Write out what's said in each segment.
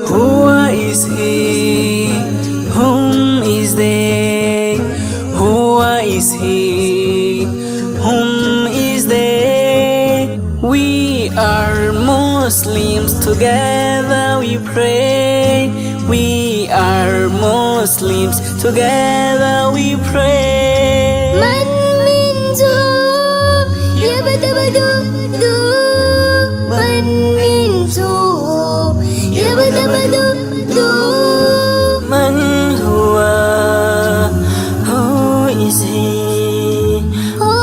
Who is he? Whom is they? Who is he? Whom is they? We are Muslims, together we pray. We are Muslims, together we pray. من منذ يبدأ من منذ يبدأ Man huwa? Who is he? هو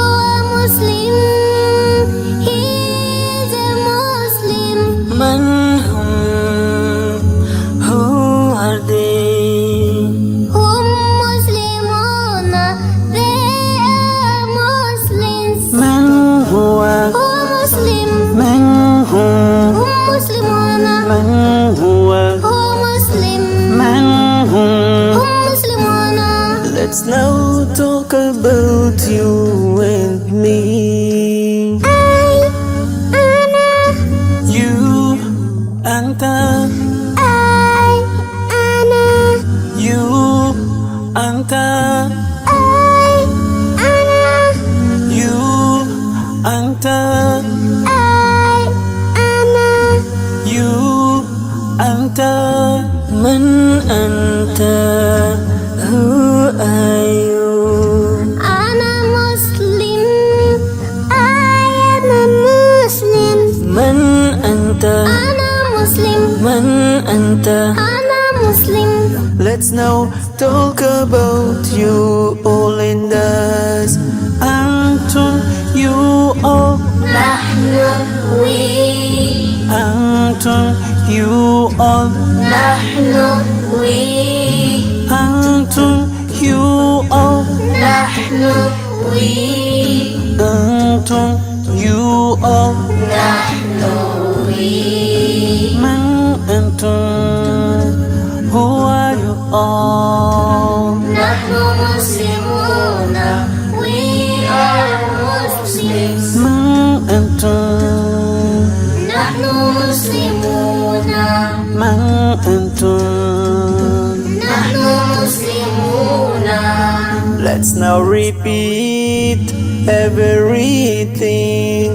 مسلم. He is a Muslim. Man hum? Who are they? هم مسلمون. They are Muslims. Man huwa? هو مسلم. Man hum? هم مسلمون. Man huwa? هو مسلم. Man hum? هم مسلمون. Let's now talk about you and me. أنا You, anta. أنا You, anta. أنا You, anta. أنا You, anta. Man anta? Who are you? أنا مسلم. I am a Muslim. Man anta? أنا مسلم. Man anta? أنا مسلم. Let's now talk about you all in us. Antum, you all. نحن we. Antum, you all. نحن we. Antum, you all. نحن we. Antum, you all. نحن we. Man antum? Who are you all? نحن مسلمون. We are Muslims. Man antum? نحن مسلمون. Man antum? نحن مسلمون. Let's now repeat everything.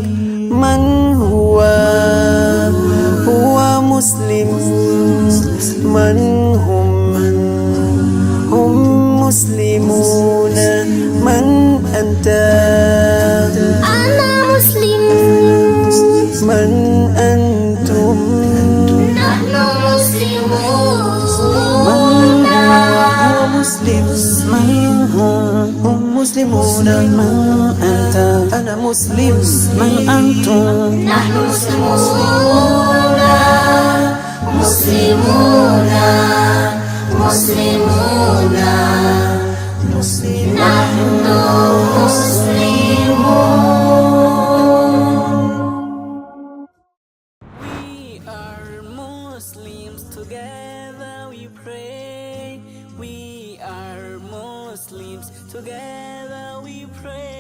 Man huwa Muslim. Man hum muslimuna. Man anta? أنا مسلم. Man antum? نحن مسلمون. huwa Muslim. Man hum muslimuna. Man anta? Ana Muslim. Man antum? نحن مسلمون. مسلمون. مسلمون. نحن مسلمون. We are Muslims, together we pray. We are Muslims, together we pray.